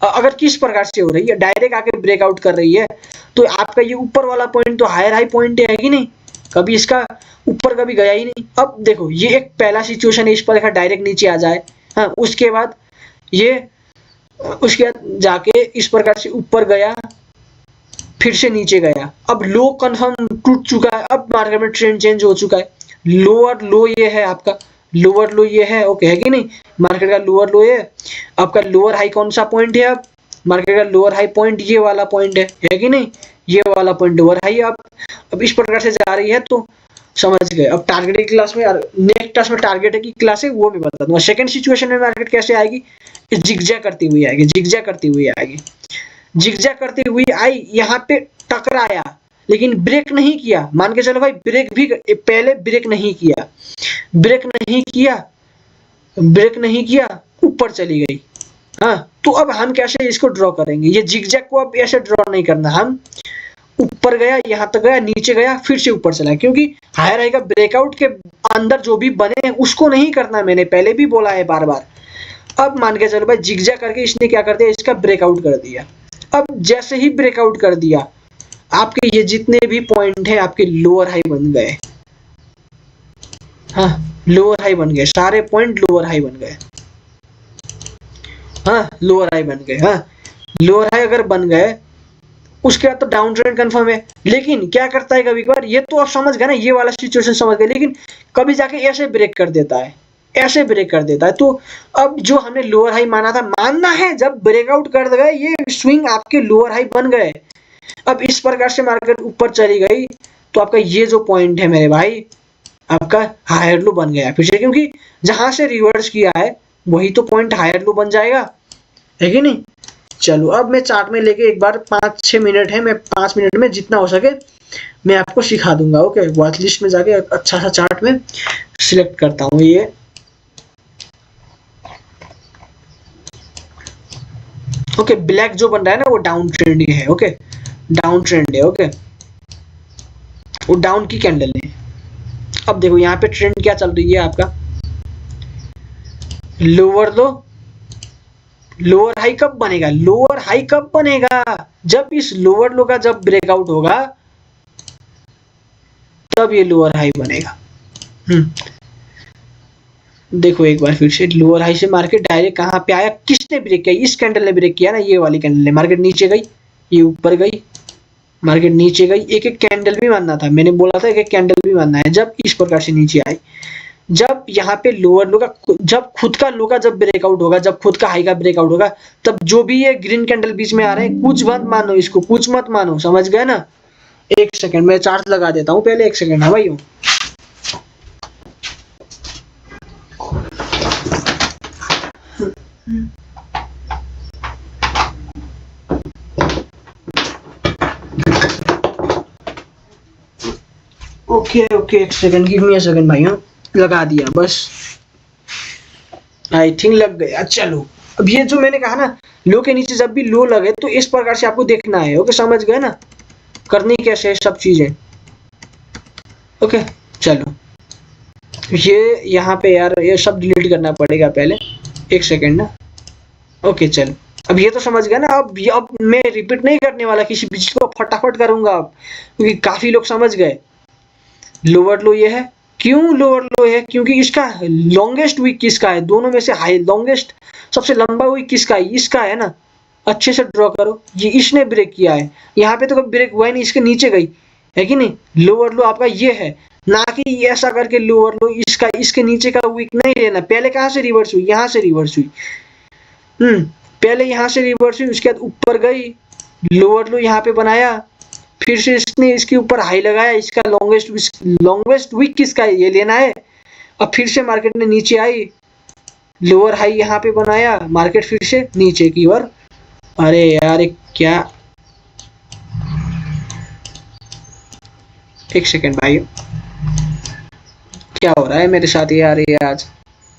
अगर किस प्रकार से हो रही है, डायरेक्ट आके ब्रेकआउट कर रही है, तो आपका ये ऊपर वाला पॉइंट तो हायर हाई पॉइंट है कि नहीं, कभी इसका ऊपर कभी गया ही नहीं, अब देखो ये एक पहला सिचुएशन है, इस पर देखा डायरेक्ट नीचे आ जाए, हाँ उसके बाद जाके इस प्रकार से ऊपर गया, फिर से नीचे गया, अब लो कंफर्म टूट चुका है, अब मार्केट में ट्रेंड चेंज हो चुका है, लोअर लो ये है आपका, लोअर लो ये है, ओके है कि नहीं, मार्केट का लोअर लो ये, आपका लोअर हाई कौन सा पॉइंट है, अब मार्केट का लोअर हाई पॉइंट ये वाला पॉइंट है कि नहीं, ये वाला पॉइंट लोअर हाई, अब इस प्रकार से जा रही है, तो समझ गए, अब टारगेट की क्लास में, नेक्स्ट क्लास में टारगेट की क्लास है वो मैं बता दूंगा, सेकंड सिचुएशन में मार्केट कैसे आएगी, जिगजैग करती हुई आएगी, जिगजैग करती हुई आएगी, जिगजैग करती हुई आई, यहाँ पे टकराया लेकिन ब्रेक नहीं किया, मान के चलो भाई ब्रेक भी पहले ब्रेक नहीं किया, ब्रेक नहीं किया ऊपर चली गई, हाँ तो अब हम कैसे इसको ड्रॉ करेंगे, ये जिगजैग को अब ऐसे ड्रॉ नहीं करना, हम ऊपर गया, यहाँ तक गया, नीचे गया, फिर से ऊपर चला, क्योंकि हायर हाई का ब्रेकआउट के अंदर जो भी बने उसको नहीं करना, मैंने पहले भी बोला है बार बार। अब मान के चलो भाई जिगजैग करके इसने क्या कर दिया, इसका ब्रेकआउट कर दिया। अब जैसे ही ब्रेकआउट कर दिया, आपके ये जितने भी पॉइंट है आपके लोअर हाई बन गए। हाँ, लोअर हाई बन गए, सारे पॉइंट लोअर हाई बन गए। हाँ, लोअर हाई बन गए। हाँ, लोअर हाई अगर बन गए उसके बाद तो डाउन ट्रेंड कंफर्म है। लेकिन क्या करता है कभी कभार, ये तो आप समझ गए ना, ये वाला सिचुएशन समझ गए, लेकिन कभी जाके ऐसे ब्रेक कर देता है, ऐसे ब्रेक कर देता है। तो अब जो हमने लोअर हाई माना था, मानना है, जब ब्रेकआउट कर गए ये स्विंग आपके लोअर हाई बन गए। अब इस प्रकार से मार्केट ऊपर चली गई तो आपका ये जो पॉइंट है मेरे भाई, आपका हायर लो बन गया फिर से, क्योंकि जहां से रिवर्स किया है वही तो पॉइंट हायर लो बन जाएगा, है कि नहीं। चलो अब मैं चार्ट में लेके एक बार 5-6 मिनट है, मैं 5 मिनट में जितना हो सके मैं आपको सिखा दूंगा। ओके, वॉच लिस्ट में जाके अच्छा सा चार्ट में सिलेक्ट करता हूँ ये। ओके, ब्लैक जो बन रहा है ना वो डाउन ट्रेंड है। ओके, डाउन ट्रेंड है। ओके, वो डाउन की कैंडल है। अब देखो यहाँ पे ट्रेंड क्या चल रही है आपका, लोअर लो, लोअर हाई कब बनेगा, लोअर हाई कब बनेगा, जब इस लोअर लो का जब ब्रेकआउट होगा तब ये लोअर हाई बनेगा। देखो एक बार फिर से, लोअर हाई से मार्केट डायरेक्ट कहां पे आया, किसने ब्रेक किया, इस कैंडल ने ब्रेक किया ना, ये वाली कैंडल ने। मार्केट नीचे गई, ये ऊपर गई, मार्केट नीचे गई। एक एक कैंडल भी मानना था, मैंने बोला था एक एक कैंडल भी मानना है। जब इस प्रकार से नीचे आई, जब यहाँ पे लोअर लो का, जब खुद का लो का जब ब्रेकआउट होगा, जब खुद का हाई का ब्रेकआउट होगा, तब जो भी ये ग्रीन कैंडल बीच में आ रहे हैं, कुछ मत मानो इसको, कुछ मत मानो, समझ गए ना। एक सेकंड मैं चार्ट लगा देता हूँ पहले, एक सेकंड। हाँ भाई, ओके ओके, एक second, give me a second भाई। हाँ, लगा दिया बस, आई थिंक लग गया। चलो अब ये जो मैंने कहा ना, लो के नीचे जब भी लो लगे तो इस प्रकार से आपको देखना है। ओके, समझ गए ना, करनी कैसे है सब चीजें। ओके, चलो ये यहाँ पे यार ये सब डिलीट करना पड़ेगा पहले, एक सेकंड ना। ओके चलो, अब ये तो समझ गया ना। अब मैं रिपीट नहीं करने वाला किसी भी चीज को, फटाफट करूंगा अब, क्योंकि काफी लोग समझ गए। लोअर लो ये है, क्यों लोअर लो है, क्योंकि इसका लॉन्गेस्ट वीक किसका है, दोनों में से हाई लॉन्गेस्ट सबसे लंबा वीक किसका है, इसका है ना। अच्छे से ड्रॉ करो, ये इसने ब्रेक किया है, यहाँ पे तो कभी ब्रेक हुआ ही नहीं, इसके नीचे गई है कि नहीं। लोअर लो आपका ये है, ना कि ऐसा करके लोअर लो इसका, इसके नीचे का वीक नहीं लेना। पहले कहाँ से रिवर्स हुई, यहाँ से रिवर्स हुई। पहले यहाँ से रिवर्स हुई, उसके बाद ऊपर गई, लोअर लो यहाँ पे बनाया, फिर से इसने इसके ऊपर हाई लगाया, इसका लॉन्गेस्ट वीक किसका है ये लेना है। अब फिर से मार्केट ने नीचे आई, लोअर हाई यहाँ पे बनाया, मार्केट फिर से नीचे की ओर। अरे यार क्या, एक सेकेंड भाई, क्या हो रहा है मेरे साथ यार। ये आज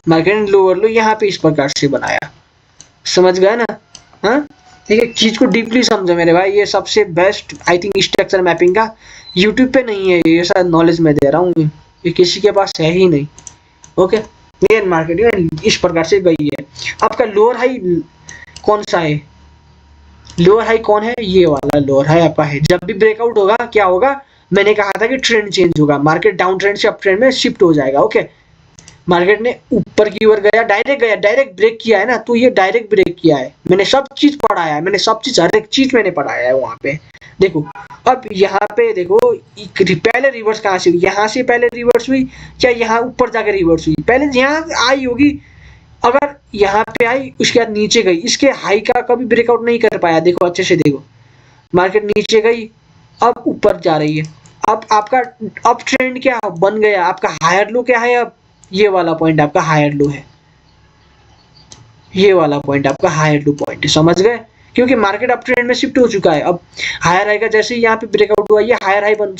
मार्केट ने लोअर लो यहाँ पे इस प्रकार से बनाया, समझ गया ना। हाँ, एक चीज को डीपली समझो मेरे भाई, ये सबसे best I think structure mapping का यूट्यूब पे नहीं है, ये सारा नॉलेज मैं दे रहा हूँ, ये किसी के पास है ही नहीं। ओके, मेन मार्केट इस प्रकार से गई है। आपका लोअर हाई कौन सा है, लोअर हाई कौन है, ये वाला लोअर हाई आपका है। जब भी ब्रेकआउट होगा क्या होगा, मैंने कहा था कि ट्रेंड चेंज होगा, मार्केट डाउन ट्रेंड से अप ट्रेंड में शिफ्ट हो जाएगा। ओके, मार्केट ने ऊपर की ओर गया, डायरेक्ट ब्रेक किया है ना, तो ये डायरेक्ट ब्रेक किया है। मैंने सब चीज पढ़ाया है, मैंने सब चीज, हर एक चीज मैंने पढ़ाया है वहां पे। देखो अब यहाँ पे देखो, पहले रिवर्स कहाँ से हुई, यहाँ से पहले रिवर्स हुई, क्या यहाँ ऊपर जाकर रिवर्स हुई, पहले यहाँ आई होगी, अगर यहाँ पे आई उसके बाद नीचे गई, इसके हाई का कभी ब्रेकआउट नहीं कर पाया। देखो अच्छे से देखो, मार्केट नीचे गई, अब ऊपर जा रही है। अब आपका अप ट्रेंड क्या बन गया, आपका हायर लो क्या है, अब ये वाला पॉइंट आपका हायर लो है, ये वाला पॉइंट आपका हायर लो पॉइंट है, समझ गए। क्योंकि मार्केट अप ट्रेंड में शिफ्ट हो चुका है। अब हायर हाई का जैसे ही यहाँ पे ब्रेकआउट हुआ, ये हायर हाई बन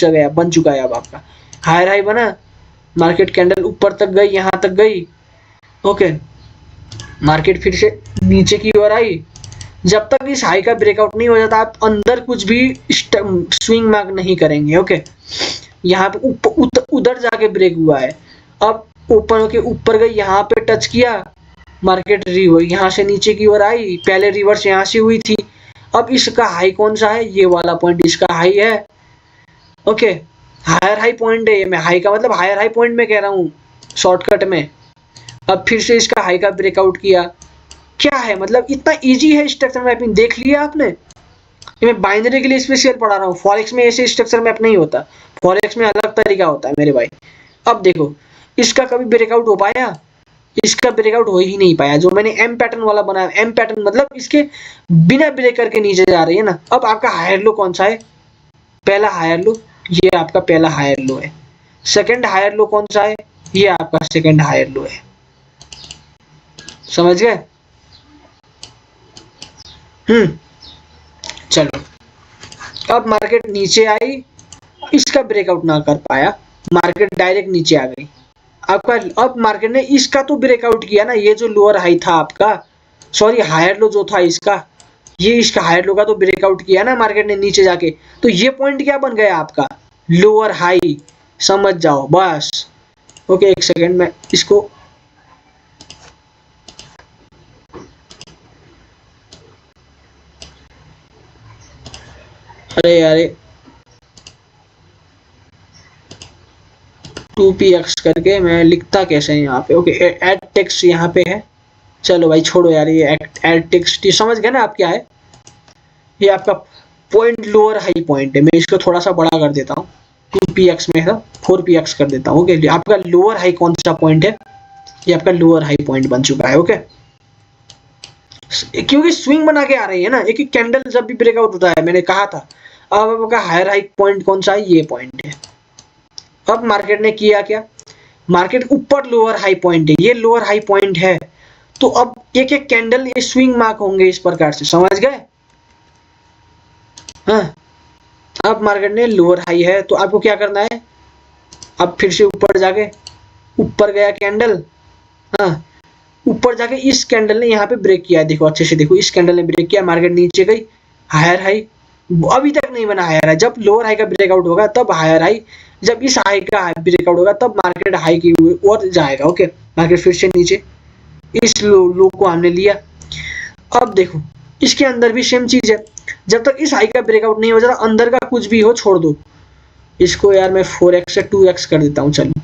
चुका है। अब आपका हायर हाई बना, मार्केट कैंडल ऊपर तक गई, यहाँ तक गई। ओके, मार्केट फिर से नीचे की ओर आई, जब तक इस हाई का ब्रेकआउट नहीं हो जाता आप अंदर कुछ भी स्विंग मार्क नहीं करेंगे। ओके, यहाँ पे उधर जाके ब्रेक हुआ है, अब ओपन होके ऊपर गई, यहाँ पे टच किया, मार्केट रिवर यहाँ से नीचे की ओर आई, पहले रिवर्स यहाँ से हुई थी। अब इसका हाई कौन सा है, ये वाला पॉइंट इसका हाई है। ओके, हायर हाई पॉइंट है ये, मैं हाई का मतलब हायर हाई पॉइंट में कह रहा हूँ शॉर्टकट में। अब फिर से इसका हाई का ब्रेकआउट किया, क्या है मतलब इतना इजी है स्ट्रक्चर मैपिंग, देख लिया आपने। ये मैं बाइनरी के लिए स्पेशल पढ़ा रहा हूँ, फॉरेक्स में ऐसे स्ट्रक्चर मैप नहीं होता, फॉरेक्स में अलग तरीका होता है मेरे भाई। अब देखो इसका कभी ब्रेकआउट हो पाया, इसका ब्रेकआउट हो ही नहीं पाया। जो मैंने एम पैटर्न वाला बनाया, एम पैटर्न मतलब इसके बिना ब्रेक करके नीचे जा रही है ना। अब आपका हायर लो कौन सा है, पहला हायर लो, ये आपका पहला हायर लो है। सेकंड हायर लो कौन सा है, ये आपका सेकंड हायर लो है। समझ गए? चलो, अब मार्केट नीचे आई, इसका ब्रेकआउट ना कर पाया, मार्केट डायरेक्ट नीचे आ गई आपका। अब मार्केट ने इसका तो ब्रेकआउट किया ना, ये जो लोअर हाई था आपका, सॉरी हायर लो जो था इसका, ये इसका हायर लो का तो ब्रेकआउट किया ना मार्केट ने नीचे जाके, तो ये पॉइंट क्या बन गया आपका, लोअर हाई। समझ जाओ बस। ओके, एक सेकेंड में इसको अरे यारे 2px करके मैं लिखता कैसे है यहाँ पे। ओके, एड टेक्स्ट यहाँ पे है। चलो भाई छोड़ो यार, ये एड टेक्स्ट ये समझ गए ना आप क्या है। ये आपका पॉइंट लोअर हाई पॉइंट है, मैं इसको थोड़ा सा बड़ा कर देता हूँ, 2px में है 4px कर देता हूँ। ओके, आपका लोअर हाई कौन सा पॉइंट है, ये आपका लोअर हाई पॉइंट बन चुका है। ओके, क्योंकि स्विंग बना के आ रही है ना, एक एक कैंडल जब भी ब्रेकआउट होता है, मैंने कहा था। अब आपका हायर हाई पॉइंट कौन सा है, ये पॉइंट है। अब मार्केट ने किया क्या, मार्केट ऊपर लोअर हाई पॉइंट है, ये लोअर हाई पॉइंट है, तो अब एक एक कैंडल ये स्विंग मार्क होंगे इस प्रकार से। समझ गए? हाँ, अब मार्केट ने लोअर हाई है तो आपको क्या करना है, अब फिर से ऊपर जाके, ऊपर गया कैंडल, हाँ ऊपर जाके इस कैंडल ने यहाँ पे ब्रेक किया, देखो अच्छे से देखो, इस कैंडल ने ब्रेक किया, मार्केट नीचे गई, हायर हाई अभी तक नहीं बना हायर हाई। जब लोअर हाई का ब्रेकआउट होगा तब हायर हाई, जब इस हाई का ब्रेकआउट होगा तब मार्केट हाई की ओर जाएगा। ओके, मार्केट फिर से नीचे, इस लो को हमने लिया। अब देखो इसके अंदर भी सेम चीज है, जब तक इस हाई का ब्रेकआउट नहीं हो जाता, अंदर का कुछ भी हो छोड़ दो इसको। यार मैं 4x से 2x कर देता हूँ। चलो,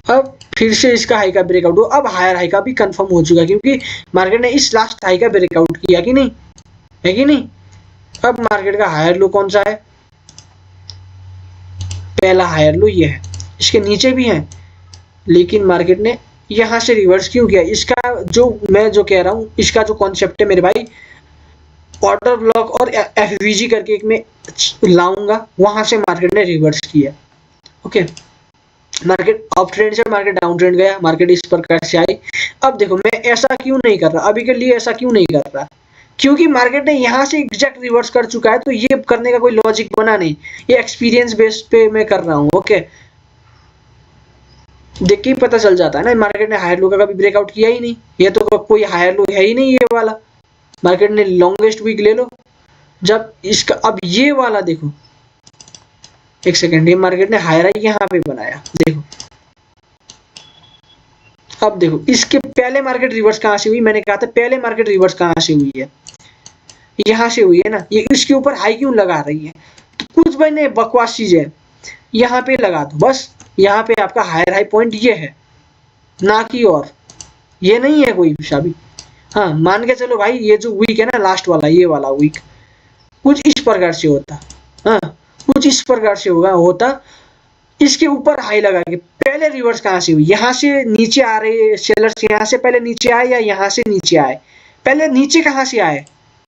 अब फिर से इसका हाई का ब्रेकआउट हो, अब हायर हाई का भी कंफर्म हो चुका है, क्योंकि मार्केट ने इस लास्ट हाई का ब्रेकआउट किया कि नहीं, है कि नहीं। अब मार्केट का हायर लो कौन सा है, पहला हायर लो ये है, इसके नीचे भी है, लेकिन मार्केट ने यहां से रिवर्स क्यों किया। इसका जो मैं जो कह रहा हूं, इसका जो कॉन्सेप्ट है मेरे भाई, ऑर्डर ब्लॉक और एफवीजी करके एक में लाऊंगा, वहां से मार्केट ने रिवर्स किया। ओके, मार्केट अप ट्रेंड से मार्केट डाउन ट्रेंड गया, मार्केट इस प्रकार से आई। अब देखो मैं ऐसा क्यों नहीं कर रहा, अभी के लिए ऐसा क्यों नहीं कर रहा, क्योंकि मार्केट ने यहाँ से एग्जैक्ट रिवर्स कर चुका है, तो ये करने का कोई लॉजिक बना नहीं, ये एक्सपीरियंस बेस पे मैं कर रहा हूँ। ओके, देख के ही पता चल जाता है ना, मार्केट ने हायर लो का कभी ब्रेकआउट किया ही नहीं, ये तो कोई हायर लो है ही नहीं ये वाला। मार्केट ने लॉन्गेस्ट वीक ले लो, जब इसका अब ये वाला देखो, एक सेकेंड, ये मार्केट ने हायर हाई यहाँ पे बनाया, देखो अब देखो इसके पहले मार्केट रिवर्स कहाँ से हुई, मैंने कहा था पहले मार्केट रिवर्स कहाँ से हुई है, यहाँ से हुई है ना। ये इसके ऊपर हाई क्यों लगा रही है, तो कुछ बने बकवास चीज है, यहाँ पे लगा दो बस। यहाँ पे आपका हायर हाई पॉइंट ये है, ना कि और ये नहीं है कोई सा भी। हाँ मान के चलो भाई, ये जो वीक है ना लास्ट वाला, ये वाला वीक कुछ इस प्रकार से होता, हाँ कुछ इस प्रकार से होता, इसके ऊपर हाई लगा के पहले रिवर्स कहाँ से हुई, यहाँ से नीचे आ रहे सेलर्स, यहाँ से पहले नीचे आए या यहाँ से नीचे आए, पहले नीचे कहाँ से आए,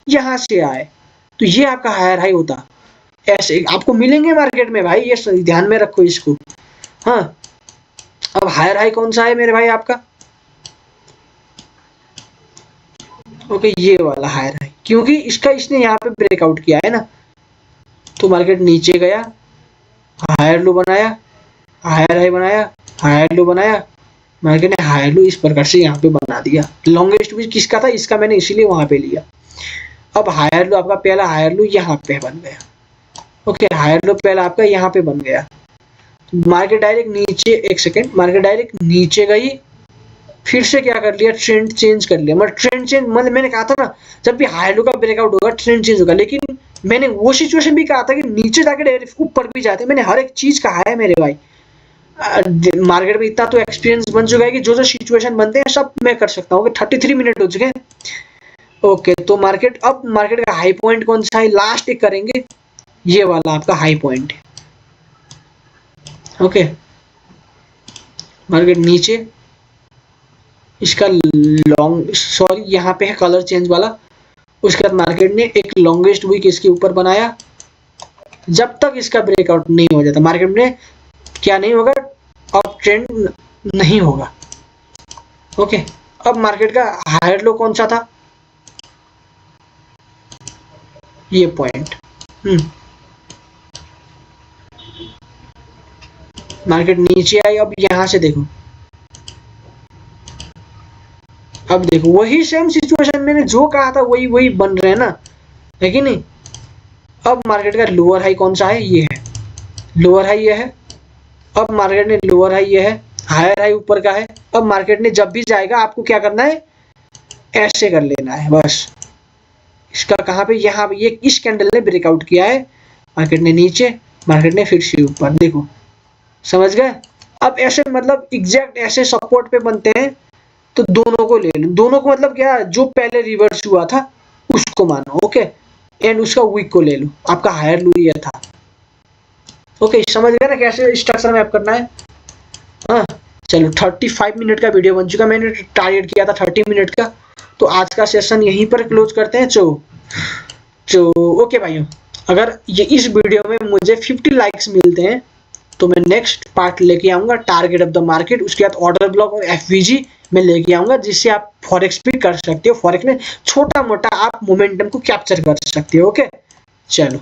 यहाँ से आए, तो ये आपका हायर हाई होता। ऐसे आपको मिलेंगे मार्केट में भाई, ये ध्यान में रखो इसको। हाँ, अब हायर हाई कौन सा है मेरे भाई आपका, ओके ये वाला हायर हाई, क्योंकि इसका इसने यहाँ पे ब्रेकआउट किया है ना, तो मार्केट नीचे गया, हायर लो बनाया, हायर हाई बनाया, हायर लो बनाया, मार्केट ने हायर लो इस प्रकार से यहाँ पे बना दिया। लॉन्गेस्ट भी किसका था, इसका मैंने इसीलिए वहां पे लिया। अब हायर लो आपका पहला हायर लो यहाँ पे बन गया। ओके, हायर लो पहला आपका यहाँ पे बन गया। मार्केट डायरेक्ट नीचे, एक सेकेंड, मार्केट डायरेक्ट नीचे गई, फिर से क्या कर लिया, ट्रेंड चेंज कर लिया। मतलब ट्रेंड चेंज, मतलब मैंने कहा था ना जब भी हाई लो का ब्रेकआउट होगा ट्रेंड चेंज होगा, लेकिन मैंने वो सिचुएशन भी कहा था कि नीचे जाके डायरेक्ट ऊपर भी जाते। मैंने हर एक चीज कहा है मेरे भाई। मार्केट में इतना तो एक्सपीरियंस बन चुका है कि जो जो सिचुएशन बनते हैं सब मैं कर सकता हूँ। 33 मिनट हो चुके हैं। ओके, तो मार्केट, अब मार्केट का हाई पॉइंट कौन सा है, लास्ट एक करेंगे, ये वाला आपका हाई पॉइंट है। ओके, मार्केट नीचे, इसका लॉन्ग, सॉरी यहाँ पे है कलर चेंज वाला। उसके बाद मार्केट ने एक लॉन्गेस्ट वीक इसके ऊपर बनाया। जब तक इसका ब्रेकआउट नहीं हो जाता मार्केट में क्या नहीं होगा, अब ट्रेंड नहीं होगा। ओके, अब मार्केट का हायर लो कौन सा था, ये पॉइंट। मार्केट नीचे आई, अब यहां से देखो, अब देखो वही सेम सिचुएशन, मैंने जो कहा था वही वही बन रहे हैं ना, है कि नहीं। अब मार्केट का लोअर हाई कौन सा है, ये है, लोअर हाई ये है। अब मार्केट ने लोअर हाई ये है, हायर हाई ऊपर का है। अब मार्केट ने जब भी जाएगा आपको क्या करना है, ऐसे कर लेना है बस। इसका कहाँ पे, यहाँ पे, ये इस कैंडल ने ब्रेकआउट किया है, मार्केट ने नीचे, मार्केट ने फिर से ऊपर, देखो समझ गए। अब ऐसे मतलब एग्जैक्ट ऐसे सपोर्ट पे बनते हैं, तो दोनों को ले लो। दोनों को मतलब क्या, जो पहले रिवर्स हुआ था उसको मानो, ओके, एंड उसका वीक को ले लो, आपका हायर लो ये था। ओके, समझ गए ना कैसे स्ट्रक्चर मैप करना है। हाँ चलो, 35 मिनट का वीडियो बन चुका, मैंने टारगेट किया था 30 मिनट का। तो आज का सेशन यहीं पर क्लोज करते हैं। ओके भाइयों, अगर ये इस वीडियो में मुझे 50 लाइक्स मिलते हैं तो मैं नेक्स्ट पार्ट लेके आऊंगा, टारगेट ऑफ द मार्केट। उसके बाद ऑर्डर ब्लॉक और एफवीजी में लेके आऊंगा, जिससे आप फॉरेक्स भी कर सकते हो। फॉरेक्स में छोटा मोटा आप मोमेंटम को कैप्चर कर सकते हो। ओके चलो।